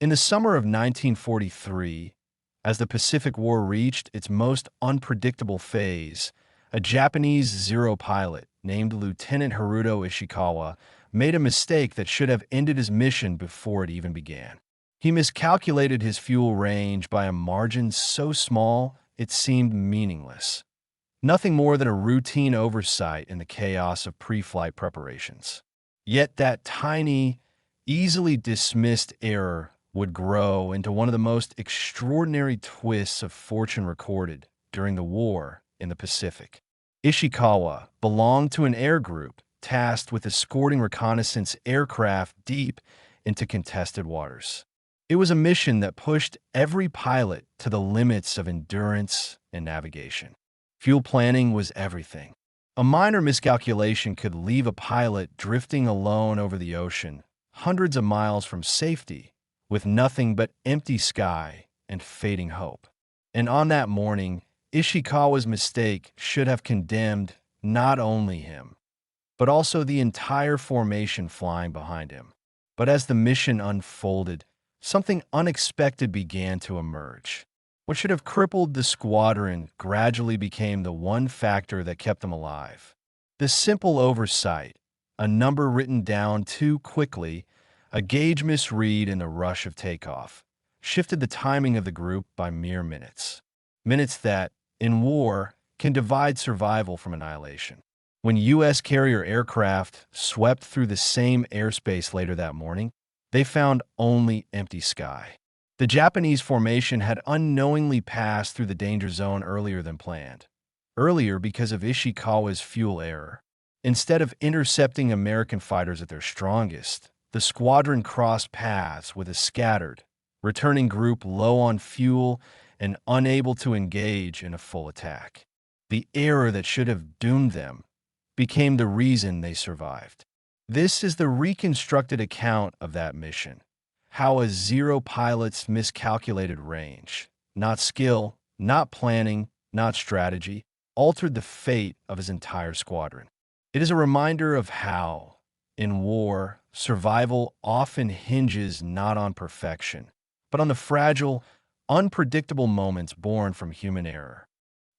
In the summer of 1943, as the Pacific War reached its most unpredictable phase, a Japanese Zero pilot named Lieutenant Haruto Ishikawa made a mistake that should have ended his mission before it even began. He miscalculated his fuel range by a margin so small it seemed meaningless. Nothing more than a routine oversight in the chaos of pre-flight preparations. Yet that tiny, easily dismissed error would grow into one of the most extraordinary twists of fortune recorded during the war in the Pacific. Ishikawa belonged to an air group tasked with escorting reconnaissance aircraft deep into contested waters. It was a mission that pushed every pilot to the limits of endurance and navigation. Fuel planning was everything. A minor miscalculation could leave a pilot drifting alone over the ocean, hundreds of miles from safety, with nothing but empty sky and fading hope. And on that morning, Ishikawa's mistake should have condemned not only him, but also the entire formation flying behind him. But as the mission unfolded, something unexpected began to emerge. What should have crippled the squadron gradually became the one factor that kept them alive. The simple oversight, a number written down too quickly, a gauge misread in the rush of takeoff, shifted the timing of the group by mere minutes. Minutes that, in war, can divide survival from annihilation. When U.S. carrier aircraft swept through the same airspace later that morning, they found only empty sky. The Japanese formation had unknowingly passed through the danger zone earlier than planned. Earlier because of Ishikawa's fuel error. Instead of intercepting American fighters at their strongest, the squadron crossed paths with a scattered, returning group low on fuel and unable to engage in a full attack. The error that should have doomed them became the reason they survived. This is the reconstructed account of that mission. How a Zero pilot's miscalculated range, not skill, not planning, not strategy, altered the fate of his entire squadron. It is a reminder of how, in war, survival often hinges not on perfection, but on the fragile, unpredictable moments born from human error.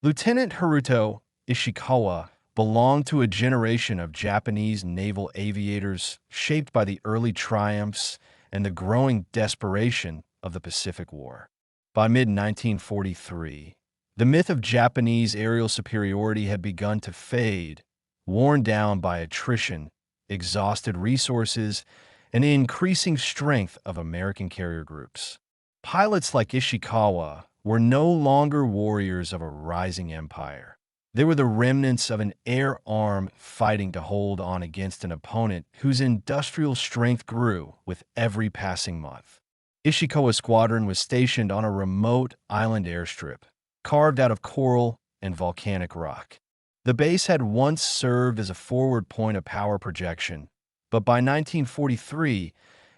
Lieutenant Haruto Ishikawa belonged to a generation of Japanese naval aviators shaped by the early triumphs and the growing desperation of the Pacific War. By mid-1943, the myth of Japanese aerial superiority had begun to fade, worn down by attrition, exhausted resources, and the increasing strength of American carrier groups. Pilots like Ishikawa were no longer warriors of a rising empire. They were the remnants of an air arm fighting to hold on against an opponent whose industrial strength grew with every passing month. Ishikawa's squadron was stationed on a remote island airstrip, carved out of coral and volcanic rock. The base had once served as a forward point of power projection, but by 1943,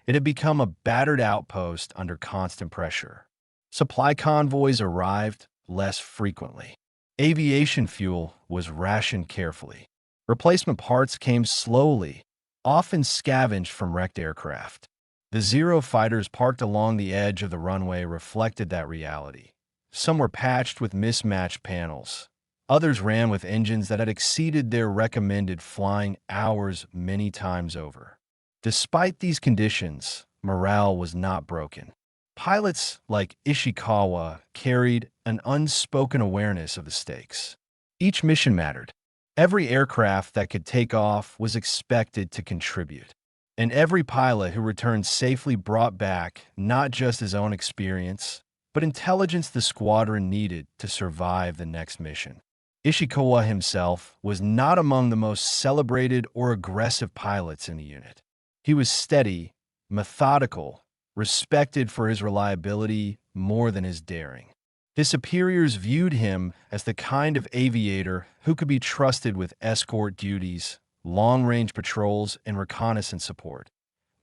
it had become a battered outpost under constant pressure. Supply convoys arrived less frequently. Aviation fuel was rationed carefully. Replacement parts came slowly, often scavenged from wrecked aircraft. The Zero fighters parked along the edge of the runway reflected that reality. Some were patched with mismatched panels. Others ran with engines that had exceeded their recommended flying hours many times over. Despite these conditions, morale was not broken. Pilots like Ishikawa carried an unspoken awareness of the stakes. Each mission mattered. Every aircraft that could take off was expected to contribute. And every pilot who returned safely brought back not just his own experience, but intelligence the squadron needed to survive the next mission. Ishikawa himself was not among the most celebrated or aggressive pilots in the unit. He was steady, methodical, respected for his reliability more than his daring. His superiors viewed him as the kind of aviator who could be trusted with escort duties, long-range patrols, and reconnaissance support,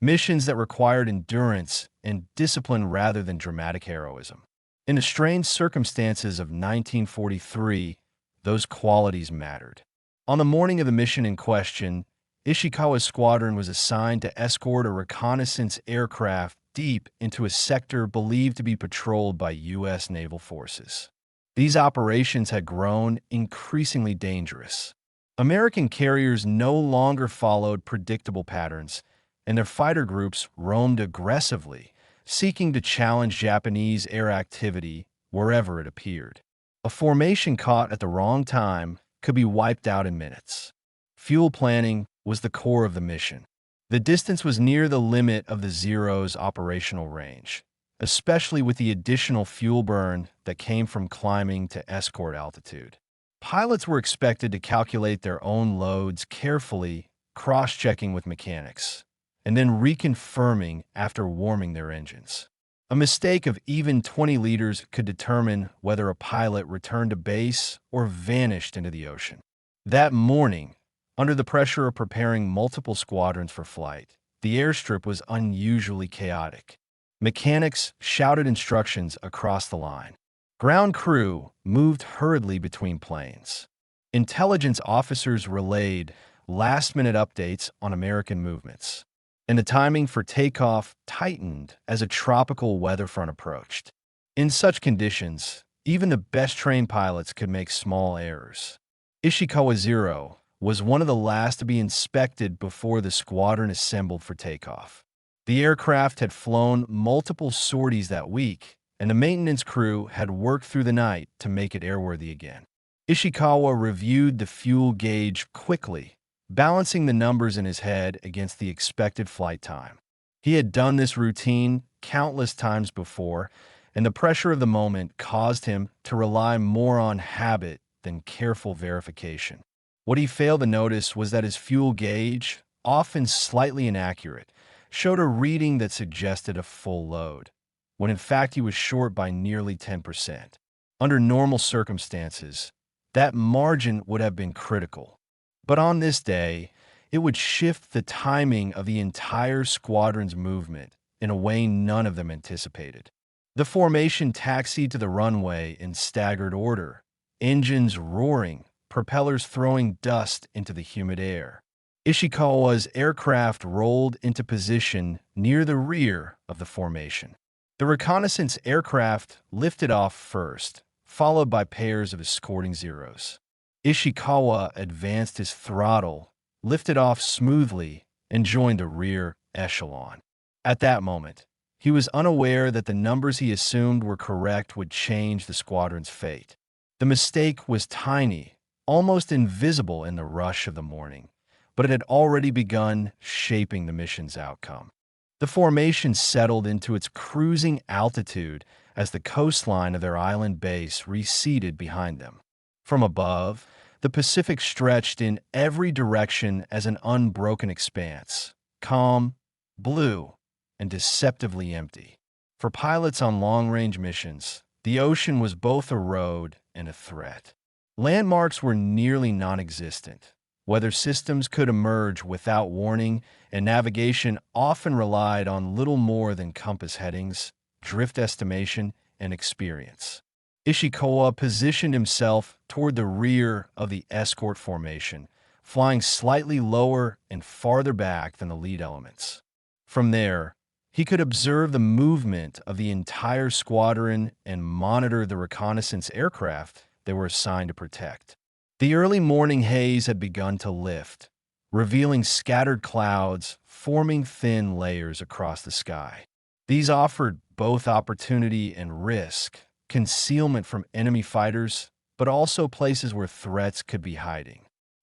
missions that required endurance and discipline rather than dramatic heroism. In the strange circumstances of 1943, those qualities mattered. On the morning of the mission in question, Ishikawa's squadron was assigned to escort a reconnaissance aircraft deep into a sector believed to be patrolled by U.S. naval forces. These operations had grown increasingly dangerous. American carriers no longer followed predictable patterns, and their fighter groups roamed aggressively, seeking to challenge Japanese air activity wherever it appeared. A formation caught at the wrong time could be wiped out in minutes. Fuel planning was the core of the mission. The distance was near the limit of the Zero's operational range, especially with the additional fuel burn that came from climbing to escort altitude. Pilots were expected to calculate their own loads carefully, cross-checking with mechanics, and then reconfirming after warming their engines. A mistake of even 20 liters could determine whether a pilot returned to base or vanished into the ocean. That morning, under the pressure of preparing multiple squadrons for flight, the airstrip was unusually chaotic. Mechanics shouted instructions across the line. Ground crew moved hurriedly between planes. Intelligence officers relayed last-minute updates on American movements, and the timing for takeoff tightened as a tropical weather front approached. In such conditions, even the best-trained pilots could make small errors. Ishikawa Zero was one of the last to be inspected before the squadron assembled for takeoff. The aircraft had flown multiple sorties that week, and the maintenance crew had worked through the night to make it airworthy again. Ishikawa reviewed the fuel gauge quickly, balancing the numbers in his head against the expected flight time. He had done this routine countless times before, and the pressure of the moment caused him to rely more on habit than careful verification. What he failed to notice was that his fuel gauge, often slightly inaccurate, showed a reading that suggested a full load, when in fact he was short by nearly 10%. Under normal circumstances, that margin would have been critical. But on this day, it would shift the timing of the entire squadron's movement in a way none of them anticipated. The formation taxied to the runway in staggered order, engines roaring, propellers throwing dust into the humid air. Ishikawa's aircraft rolled into position near the rear of the formation. The reconnaissance aircraft lifted off first, followed by pairs of escorting Zeros. Ishikawa advanced his throttle, lifted off smoothly, and joined the rear echelon. At that moment, he was unaware that the numbers he assumed were correct would change the squadron's fate. The mistake was tiny, almost invisible in the rush of the morning, but it had already begun shaping the mission's outcome. The formation settled into its cruising altitude as the coastline of their island base receded behind them. From above, the Pacific stretched in every direction as an unbroken expanse, calm, blue, and deceptively empty. For pilots on long-range missions, the ocean was both a road and a threat. Landmarks were nearly non-existent. Weather systems could emerge without warning, and navigation often relied on little more than compass headings, drift estimation, and experience. Ishikawa positioned himself toward the rear of the escort formation, flying slightly lower and farther back than the lead elements. From there, he could observe the movement of the entire squadron and monitor the reconnaissance aircraft they were assigned to protect. The early morning haze had begun to lift, revealing scattered clouds forming thin layers across the sky. These offered both opportunity and risk, concealment from enemy fighters, but also places where threats could be hiding.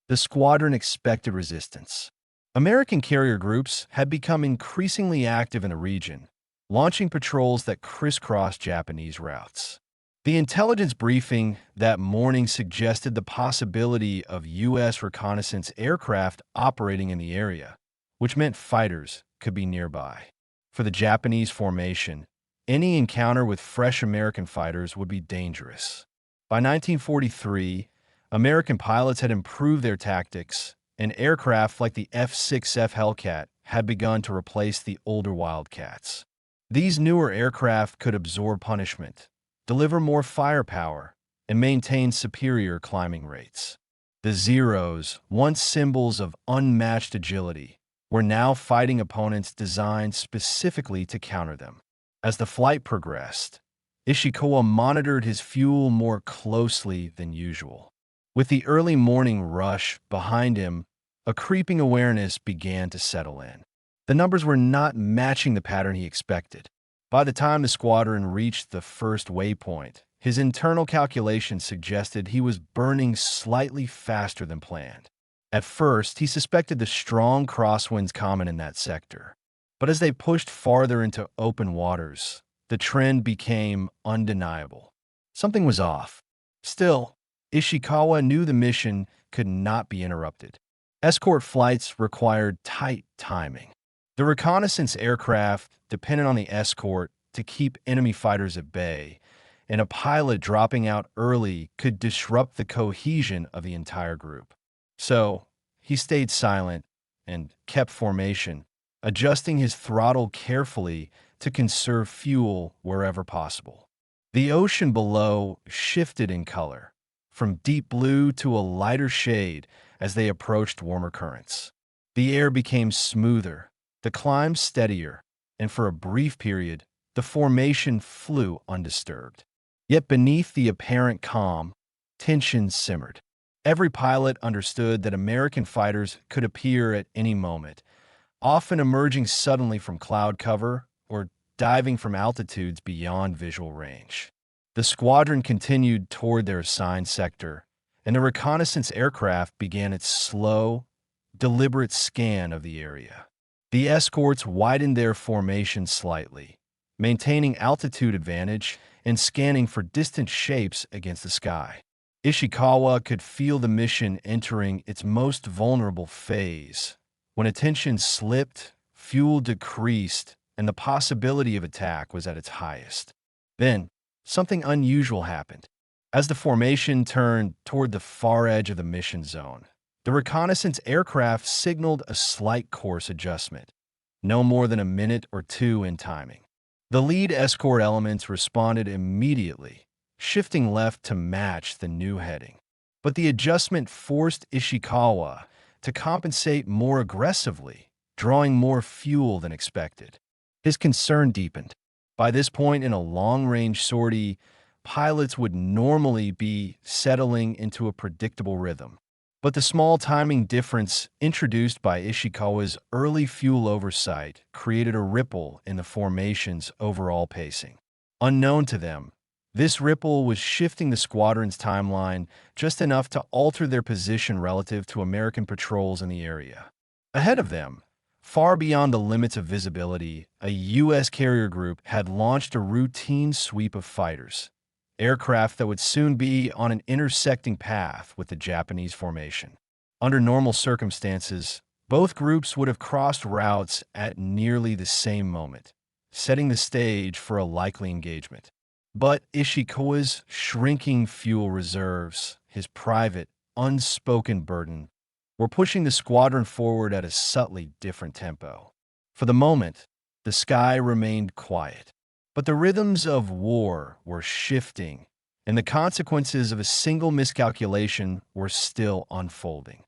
The squadron expected resistance. American carrier groups had become increasingly active in the region, launching patrols that crisscrossed Japanese routes. The intelligence briefing that morning suggested the possibility of U.S. reconnaissance aircraft operating in the area, which meant fighters could be nearby. For the Japanese formation, any encounter with fresh American fighters would be dangerous. By 1943, American pilots had improved their tactics, and aircraft like the F-6F Hellcat had begun to replace the older Wildcats. These newer aircraft could absorb punishment, deliver more firepower, and maintain superior climbing rates. The Zeros, once symbols of unmatched agility, were now fighting opponents designed specifically to counter them. As the flight progressed, Ishikawa monitored his fuel more closely than usual. With the early morning rush behind him, a creeping awareness began to settle in. The numbers were not matching the pattern he expected. By the time the squadron reached the first waypoint, his internal calculations suggested he was burning slightly faster than planned. At first, he suspected the strong crosswinds common in that sector. But as they pushed farther into open waters, the trend became undeniable. Something was off. Still, Ishikawa knew the mission could not be interrupted. Escort flights required tight timing. The reconnaissance aircraft depended on the escort to keep enemy fighters at bay, and a pilot dropping out early could disrupt the cohesion of the entire group. So, he stayed silent and kept formation, adjusting his throttle carefully to conserve fuel wherever possible. The ocean below shifted in color, from deep blue to a lighter shade as they approached warmer currents. The air became smoother, the climb steadier, and for a brief period, the formation flew undisturbed. Yet beneath the apparent calm, tension simmered. Every pilot understood that American fighters could appear at any moment, often emerging suddenly from cloud cover or diving from altitudes beyond visual range. The squadron continued toward their assigned sector, and the reconnaissance aircraft began its slow, deliberate scan of the area. The escorts widened their formation slightly, maintaining altitude advantage and scanning for distant shapes against the sky. Ishikawa could feel the mission entering its most vulnerable phase. When attention slipped, fuel decreased, and the possibility of attack was at its highest. Then, something unusual happened. As the formation turned toward the far edge of the mission zone, the reconnaissance aircraft signaled a slight course adjustment, no more than a minute or two in timing. The lead escort elements responded immediately, shifting left to match the new heading. But the adjustment forced Ishikawa to compensate more aggressively, drawing more fuel than expected. His concern deepened. By this point in a long-range sortie, pilots would normally be settling into a predictable rhythm. But the small timing difference introduced by Ishikawa's early fuel oversight created a ripple in the formation's overall pacing. Unknown to them, this ripple was shifting the squadron's timeline just enough to alter their position relative to American patrols in the area. Ahead of them, far beyond the limits of visibility, a U.S. carrier group had launched a routine sweep of fighters, aircraft that would soon be on an intersecting path with the Japanese formation. Under normal circumstances, both groups would have crossed routes at nearly the same moment, setting the stage for a likely engagement. But Ishikawa's shrinking fuel reserves, his private, unspoken burden, were pushing the squadron forward at a subtly different tempo. For the moment, the sky remained quiet. But the rhythms of war were shifting, and the consequences of a single miscalculation were still unfolding.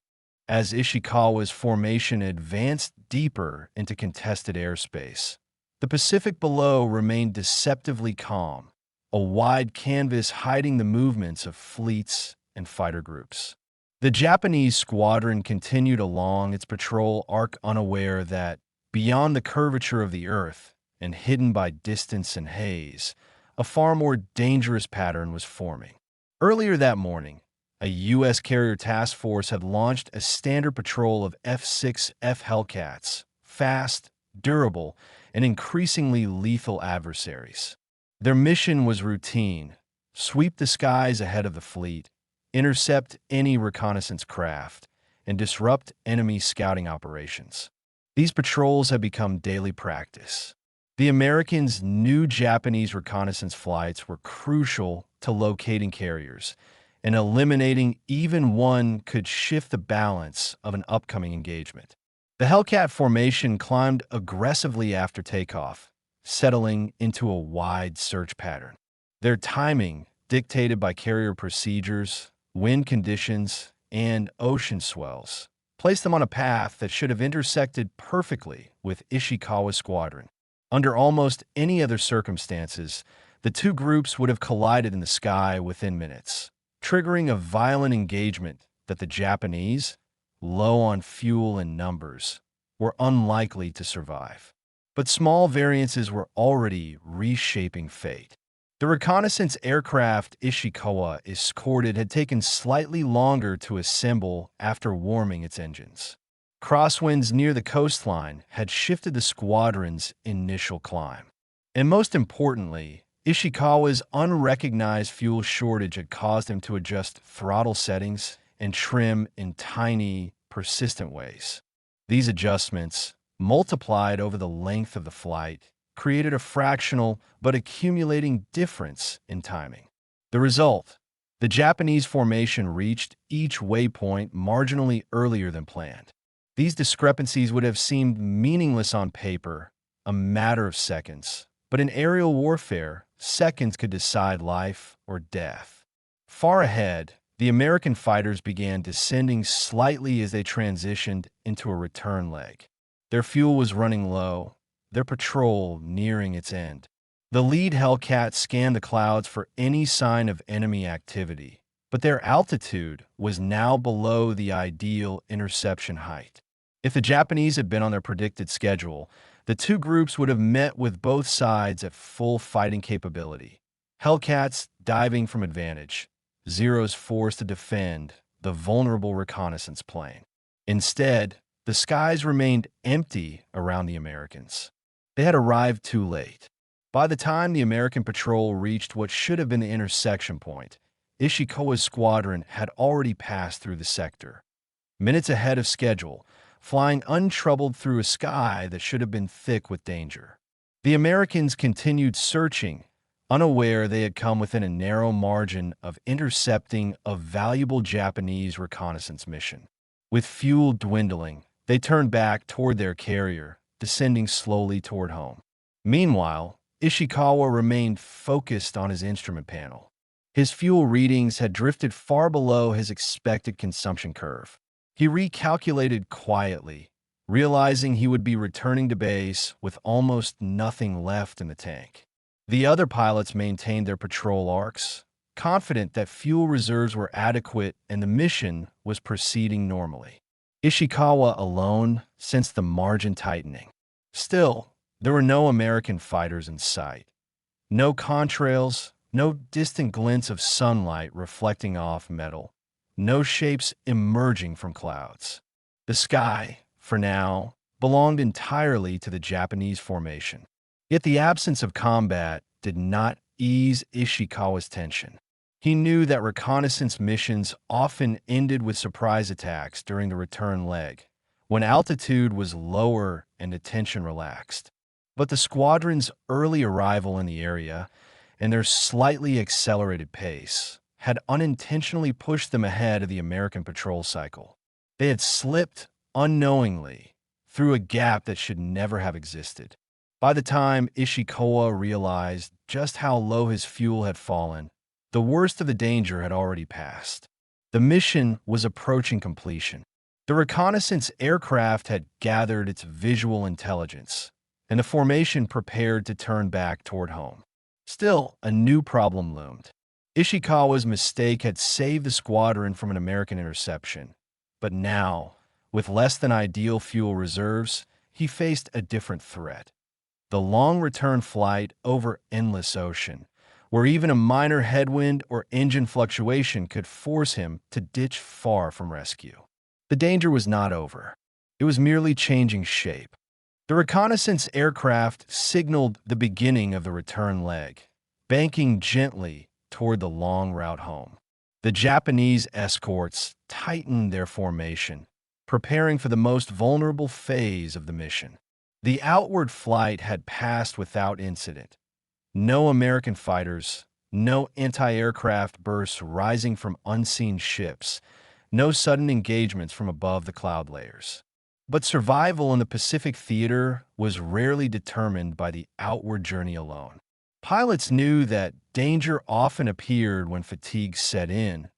As Ishikawa's formation advanced deeper into contested airspace, the Pacific below remained deceptively calm, a wide canvas hiding the movements of fleets and fighter groups. The Japanese squadron continued along its patrol arc unaware that, beyond the curvature of the Earth, and hidden by distance and haze, a far more dangerous pattern was forming. Earlier that morning, a U.S. carrier task force had launched a standard patrol of F-6F Hellcats, fast, durable, and increasingly lethal adversaries. Their mission was routine: sweep the skies ahead of the fleet, intercept any reconnaissance craft, and disrupt enemy scouting operations. These patrols had become daily practice. The Americans' new Japanese reconnaissance flights were crucial to locating carriers, and eliminating even one could shift the balance of an upcoming engagement. The Hellcat formation climbed aggressively after takeoff, settling into a wide search pattern. Their timing, dictated by carrier procedures, wind conditions, and ocean swells, placed them on a path that should have intersected perfectly with Ishikawa's squadron. Under almost any other circumstances, the two groups would have collided in the sky within minutes, triggering a violent engagement that the Japanese, low on fuel and numbers, were unlikely to survive. But small variances were already reshaping fate. The reconnaissance aircraft Ishikawa escorted had taken slightly longer to assemble after warming its engines. Crosswinds near the coastline had shifted the squadron's initial climb. And most importantly, Ishikawa's unrecognized fuel shortage had caused him to adjust throttle settings and trim in tiny, persistent ways. These adjustments, multiplied over the length of the flight, created a fractional but accumulating difference in timing. The result: the Japanese formation reached each waypoint marginally earlier than planned. These discrepancies would have seemed meaningless on paper, a matter of seconds, but in aerial warfare, seconds could decide life or death. Far ahead, the American fighters began descending slightly as they transitioned into a return leg. Their fuel was running low, their patrol nearing its end. The lead Hellcat scanned the clouds for any sign of enemy activity, but their altitude was now below the ideal interception height. If the Japanese had been on their predicted schedule, the two groups would have met with both sides at full fighting capability. Hellcats diving from advantage, Zeros forced to defend the vulnerable reconnaissance plane. Instead, the skies remained empty around the Americans. They had arrived too late. By the time the American patrol reached what should have been the intersection point, Ishikawa's squadron had already passed through the sector. Minutes ahead of schedule, flying untroubled through a sky that should have been thick with danger. The Americans continued searching, unaware they had come within a narrow margin of intercepting a valuable Japanese reconnaissance mission. With fuel dwindling, they turned back toward their carrier, descending slowly toward home. Meanwhile, Ishikawa remained focused on his instrument panel. His fuel readings had drifted far below his expected consumption curve. He recalculated quietly, realizing he would be returning to base with almost nothing left in the tank. The other pilots maintained their patrol arcs, confident that fuel reserves were adequate and the mission was proceeding normally. Ishikawa alone sensed the margin tightening. Still, there were no American fighters in sight. No contrails, no distant glints of sunlight reflecting off metal, no shapes emerging from clouds. The sky, for now, belonged entirely to the Japanese formation. Yet the absence of combat did not ease Ishikawa's tension. He knew that reconnaissance missions often ended with surprise attacks during the return leg, when altitude was lower and the tension relaxed. But the squadron's early arrival in the area and their slightly accelerated pace had unintentionally pushed them ahead of the American patrol cycle. They had slipped unknowingly through a gap that should never have existed. By the time Ishikawa realized just how low his fuel had fallen, the worst of the danger had already passed. The mission was approaching completion. The reconnaissance aircraft had gathered its visual intelligence, and the formation prepared to turn back toward home. Still, a new problem loomed. Ishikawa's mistake had saved the squadron from an American interception, but now, with less than ideal fuel reserves, he faced a different threat. The long return flight over endless ocean, where even a minor headwind or engine fluctuation could force him to ditch far from rescue. The danger was not over. It was merely changing shape. The reconnaissance aircraft signaled the beginning of the return leg, banking gently toward the long route home. The Japanese escorts tightened their formation, preparing for the most vulnerable phase of the mission. The outward flight had passed without incident. No American fighters, no anti-aircraft bursts rising from unseen ships, no sudden engagements from above the cloud layers. But survival in the Pacific theater was rarely determined by the outward journey alone. Pilots knew that danger often appeared when fatigue set in,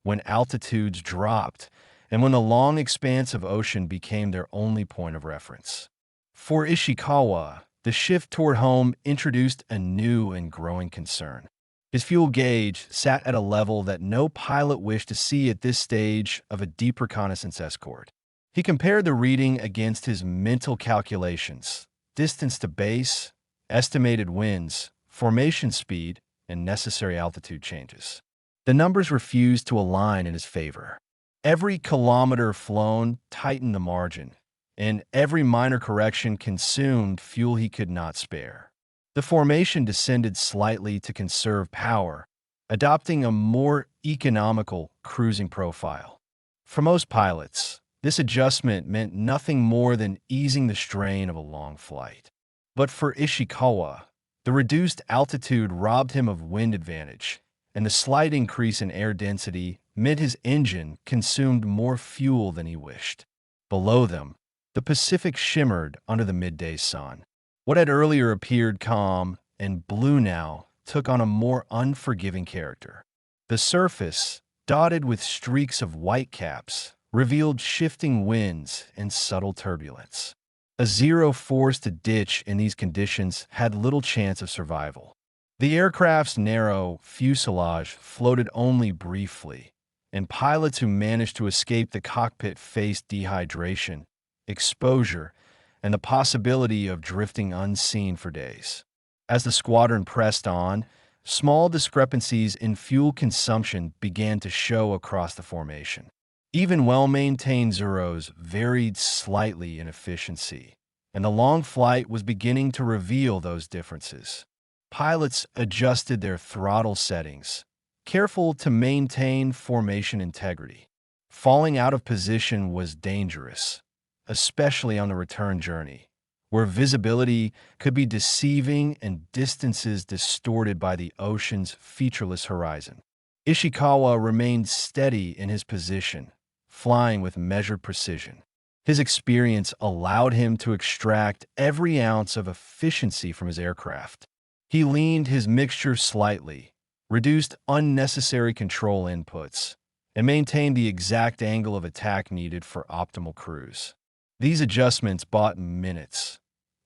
when altitudes dropped, and when the long expanse of ocean became their only point of reference. For Ishikawa, the shift toward home introduced a new and growing concern. His fuel gauge sat at a level that no pilot wished to see at this stage of a deep reconnaissance escort. He compared the reading against his mental calculations: distance to base, estimated winds, formation speed, and necessary altitude changes. The numbers refused to align in his favor. Every kilometer flown tightened the margin, and every minor correction consumed fuel he could not spare. The formation descended slightly to conserve power, adopting a more economical cruising profile. For most pilots, this adjustment meant nothing more than easing the strain of a long flight. But for Ishikawa, the reduced altitude robbed him of wind advantage, and the slight increase in air density meant his engine consumed more fuel than he wished. Below them, the Pacific shimmered under the midday sun. What had earlier appeared calm and blue now took on a more unforgiving character. The surface, dotted with streaks of white caps, revealed shifting winds and subtle turbulence. A Zero forced to ditch in these conditions had little chance of survival. The aircraft's narrow fuselage floated only briefly, and pilots who managed to escape the cockpit faced dehydration, exposure, and the possibility of drifting unseen for days. As the squadron pressed on, small discrepancies in fuel consumption began to show across the formation. Even well-maintained Zeros varied slightly in efficiency, and the long flight was beginning to reveal those differences. Pilots adjusted their throttle settings, careful to maintain formation integrity. Falling out of position was dangerous, especially on the return journey, where visibility could be deceiving and distances distorted by the ocean's featureless horizon. Ishikawa remained steady in his position, flying with measured precision. His experience allowed him to extract every ounce of efficiency from his aircraft. He leaned his mixture slightly, reduced unnecessary control inputs, and maintained the exact angle of attack needed for optimal cruise. These adjustments bought minutes,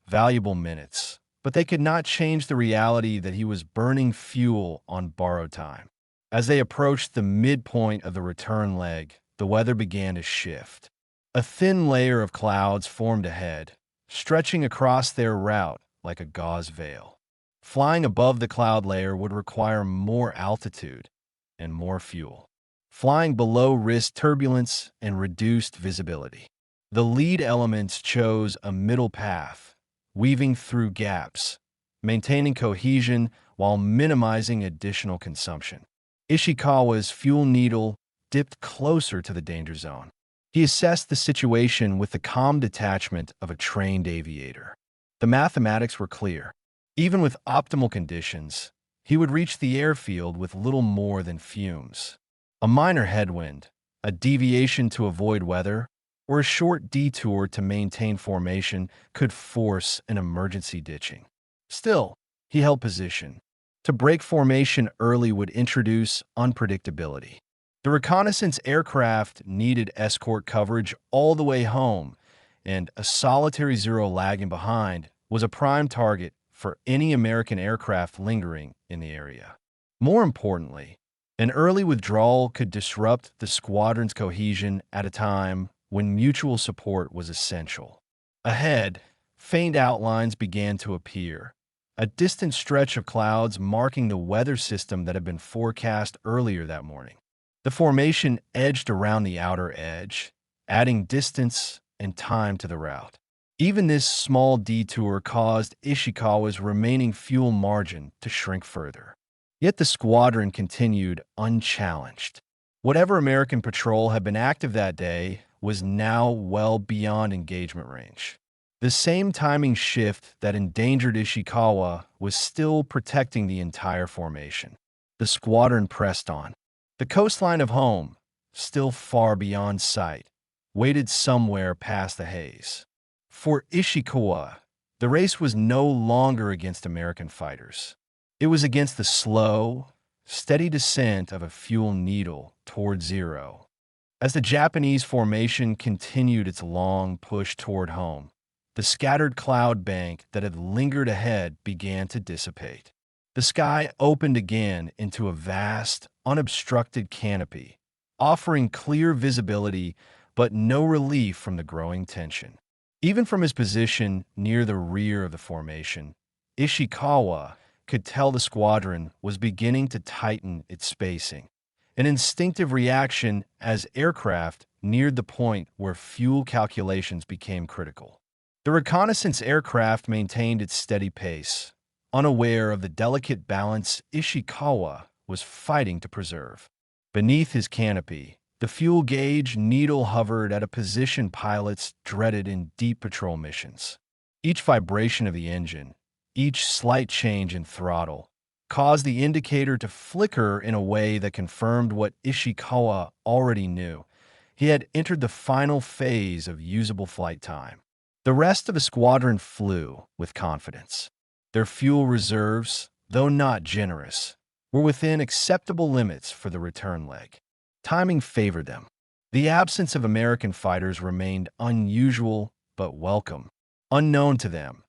valuable minutes, but they could not change the reality that he was burning fuel on borrowed time. As they approached the midpoint of the return leg, the weather began to shift. A thin layer of clouds formed ahead, stretching across their route like a gauze veil. Flying above the cloud layer would require more altitude and more fuel. Flying below risked turbulence and reduced visibility. The lead elements chose a middle path, weaving through gaps, maintaining cohesion while minimizing additional consumption. Ishikawa's fuel needle dipped closer to the danger zone. He assessed the situation with the calm detachment of a trained aviator. The mathematics were clear. Even with optimal conditions, he would reach the airfield with little more than fumes. A minor headwind, a deviation to avoid weather, or a short detour to maintain formation could force an emergency ditching. Still, he held position. To break formation early would introduce unpredictability. The reconnaissance aircraft needed escort coverage all the way home, and a solitary Zero lagging behind was a prime target for any American aircraft lingering in the area. More importantly, an early withdrawal could disrupt the squadron's cohesion at a time when mutual support was essential. Ahead, faint outlines began to appear, a distant stretch of clouds marking the weather system that had been forecast earlier that morning. The formation edged around the outer edge, adding distance and time to the route. Even this small detour caused Ishikawa's remaining fuel margin to shrink further. Yet the squadron continued unchallenged. Whatever American patrol had been active that day was now well beyond engagement range. The same timing shift that endangered Ishikawa was still protecting the entire formation. The squadron pressed on. The coastline of home, still far beyond sight, waited somewhere past the haze. For Ishikawa, the race was no longer against American fighters. It was against the slow, steady descent of a fuel needle toward zero. As the Japanese formation continued its long push toward home, the scattered cloud bank that had lingered ahead began to dissipate. The sky opened again into a vast, unobstructed canopy, offering clear visibility but no relief from the growing tension. Even from his position near the rear of the formation, Ishikawa could tell the squadron was beginning to tighten its spacing, an instinctive reaction as aircraft neared the point where fuel calculations became critical. The reconnaissance aircraft maintained its steady pace, unaware of the delicate balance Ishikawa was fighting to preserve. Beneath his canopy, the fuel gauge needle hovered at a position pilots dreaded in deep patrol missions. Each vibration of the engine, each slight change in throttle, caused the indicator to flicker in a way that confirmed what Ishikawa already knew. He had entered the final phase of usable flight time. The rest of the squadron flew with confidence. Their fuel reserves, though not generous, were within acceptable limits for the return leg. Timing favored them. The absence of American fighters remained unusual but welcome. Unknown to them,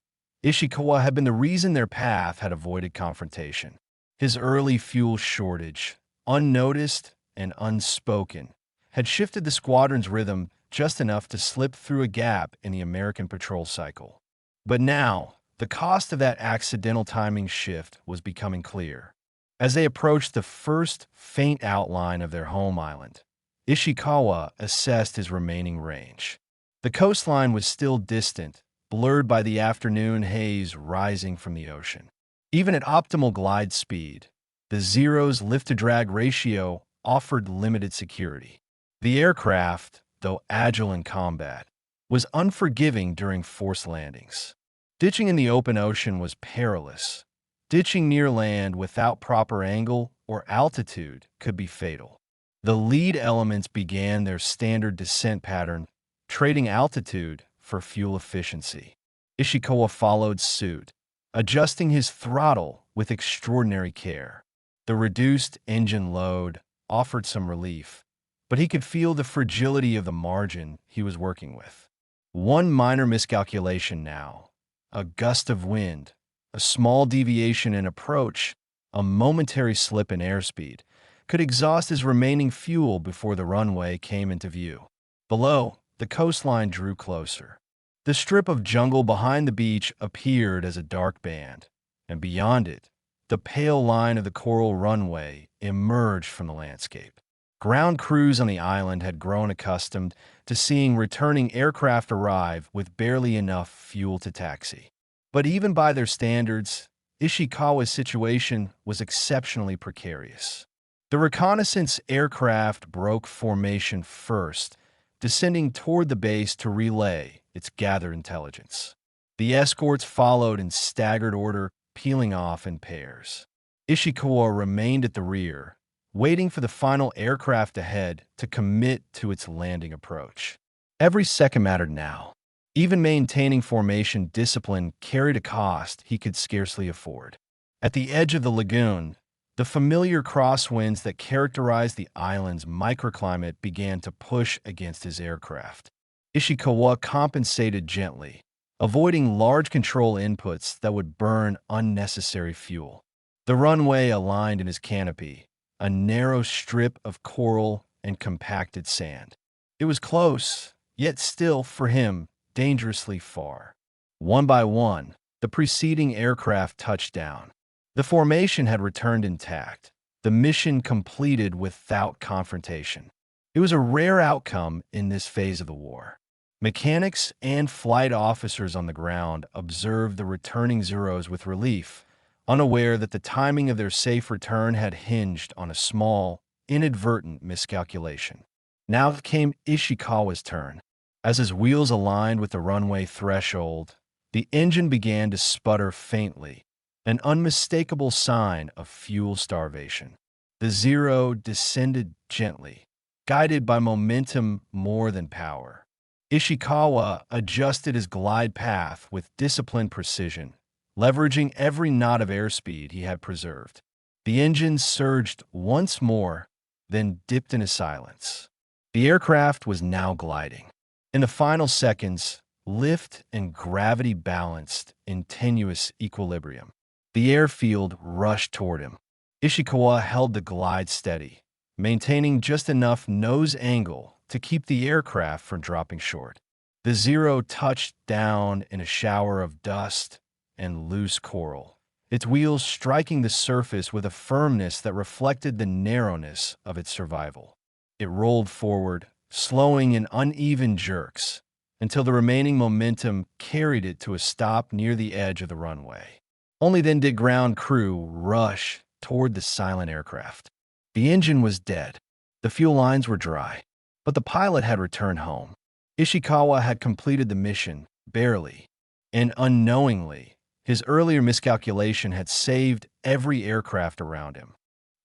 Ishikawa had been the reason their path had avoided confrontation. His early fuel shortage, unnoticed and unspoken, had shifted the squadron's rhythm just enough to slip through a gap in the American patrol cycle. But now, the cost of that accidental timing shift was becoming clear. As they approached the first faint outline of their home island, Ishikawa assessed his remaining range. The coastline was still distant, blurred by the afternoon haze rising from the ocean. Even at optimal glide speed, the Zero's lift-to-drag ratio offered limited security. The aircraft, though agile in combat, was unforgiving during forced landings. Ditching in the open ocean was perilous. Ditching near land without proper angle or altitude could be fatal. The lead elements began their standard descent pattern, trading altitude for fuel efficiency. Ishikawa followed suit, adjusting his throttle with extraordinary care. The reduced engine load offered some relief, but he could feel the fragility of the margin he was working with. One minor miscalculation now, a gust of wind, a small deviation in approach, a momentary slip in airspeed, could exhaust his remaining fuel before the runway came into view. Below, the coastline drew closer. The strip of jungle behind the beach appeared as a dark band, and beyond it, the pale line of the coral runway emerged from the landscape. Ground crews on the island had grown accustomed to seeing returning aircraft arrive with barely enough fuel to taxi. But even by their standards, Ishikawa's situation was exceptionally precarious. The reconnaissance aircraft broke formation first, descending toward the base to relay its gathered intelligence. The escorts followed in staggered order, peeling off in pairs. Ishikawa remained at the rear, waiting for the final aircraft ahead to commit to its landing approach. Every second mattered now. Even maintaining formation discipline carried a cost he could scarcely afford. At the edge of the lagoon, the familiar crosswinds that characterized the island's microclimate began to push against his aircraft. Ishikawa compensated gently, avoiding large control inputs that would burn unnecessary fuel. The runway aligned in his canopy, a narrow strip of coral and compacted sand. It was close, yet still, for him, dangerously far. One by one, the preceding aircraft touched down. The formation had returned intact, the mission completed without confrontation. It was a rare outcome in this phase of the war. Mechanics and flight officers on the ground observed the returning Zeros with relief, unaware that the timing of their safe return had hinged on a small, inadvertent miscalculation. Now came Ishikawa's turn. As his wheels aligned with the runway threshold, the engine began to sputter faintly, an unmistakable sign of fuel starvation. The Zero descended gently, guided by momentum more than power. Ishikawa adjusted his glide path with disciplined precision, leveraging every knot of airspeed he had preserved. The engine surged once more, then dipped into silence. The aircraft was now gliding. In the final seconds, lift and gravity balanced in tenuous equilibrium. The airfield rushed toward him. Ishikawa held the glide steady, maintaining just enough nose angle to keep the aircraft from dropping short. The Zero touched down in a shower of dust and loose coral, its wheels striking the surface with a firmness that reflected the narrowness of its survival. It rolled forward, slowing in uneven jerks, until the remaining momentum carried it to a stop near the edge of the runway. Only then did ground crew rush toward the silent aircraft. The engine was dead. The fuel lines were dry, but the pilot had returned home. Ishikawa had completed the mission, barely, and unknowingly, his earlier miscalculation had saved every aircraft around him.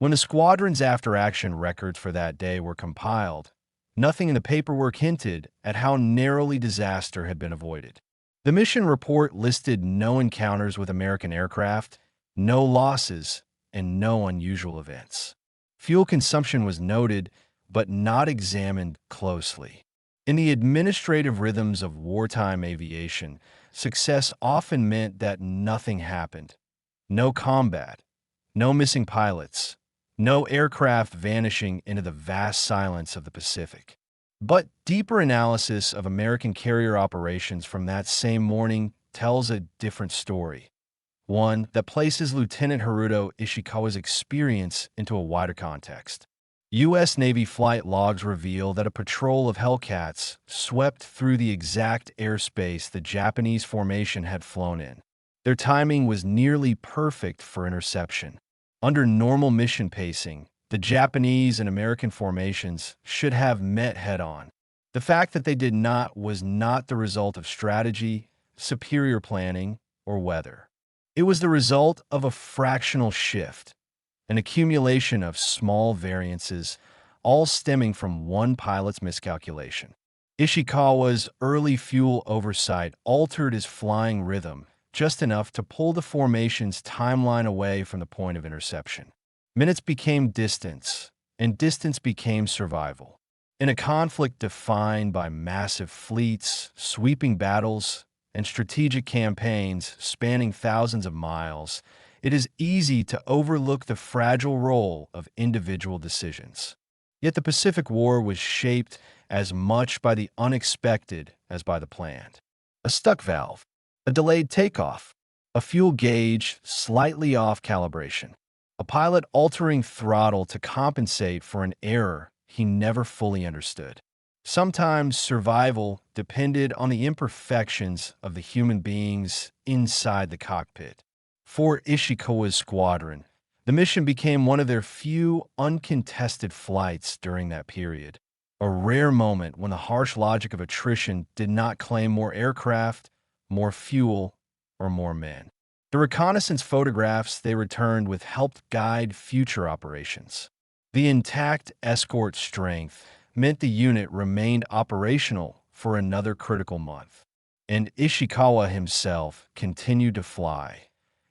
When the squadron's after-action records for that day were compiled, nothing in the paperwork hinted at how narrowly disaster had been avoided. The mission report listed no encounters with American aircraft, no losses, and no unusual events. Fuel consumption was noted, but not examined closely. In the administrative rhythms of wartime aviation, success often meant that nothing happened. No combat, no missing pilots, no aircraft vanishing into the vast silence of the Pacific. But deeper analysis of American carrier operations from that same morning tells a different story. One that places Lieutenant Haruto Ishikawa's experience into a wider context. U.S. Navy flight logs reveal that a patrol of Hellcats swept through the exact airspace the Japanese formation had flown in. Their timing was nearly perfect for interception. Under normal mission pacing, the Japanese and American formations should have met head-on. The fact that they did not was not the result of strategy, superior planning, or weather. It was the result of a fractional shift, an accumulation of small variances, all stemming from one pilot's miscalculation. Ishikawa's early fuel oversight altered his flying rhythm just enough to pull the formation's timeline away from the point of interception. Minutes became distance, and distance became survival. In a conflict defined by massive fleets, sweeping battles, and strategic campaigns spanning thousands of miles, it is easy to overlook the fragile role of individual decisions. Yet the Pacific War was shaped as much by the unexpected as by the planned. A stuck valve, a delayed takeoff, a fuel gauge slightly off calibration, a pilot altering throttle to compensate for an error he never fully understood. Sometimes survival depended on the imperfections of the human beings inside the cockpit. For Ishikawa's squadron, the mission became one of their few uncontested flights during that period, a rare moment when the harsh logic of attrition did not claim more aircraft, more fuel, or more men. The reconnaissance photographs they returned with helped guide future operations. The intact escort strength meant the unit remained operational for another critical month, and Ishikawa himself continued to fly,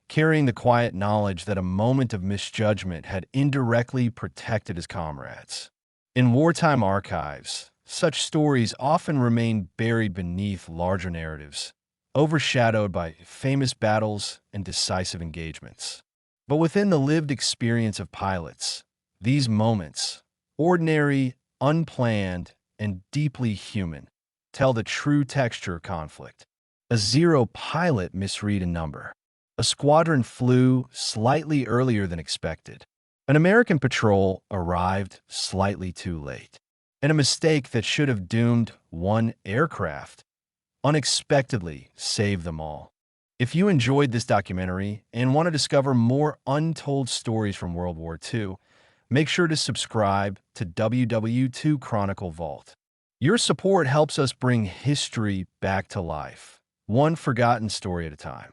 carrying the quiet knowledge that a moment of misjudgment had indirectly protected his comrades. In wartime archives, such stories often remain buried beneath larger narratives, overshadowed by famous battles and decisive engagements. But within the lived experience of pilots, these moments, ordinary, unplanned, and deeply human, tell the true texture of conflict. A Zero pilot misread a number. A squadron flew slightly earlier than expected. An American patrol arrived slightly too late. And a mistake that should have doomed one aircraft unexpectedly saved them all. If you enjoyed this documentary and want to discover more untold stories from World War II, make sure to subscribe to WW2 Chronicle Vault. Your support helps us bring history back to life, one forgotten story at a time.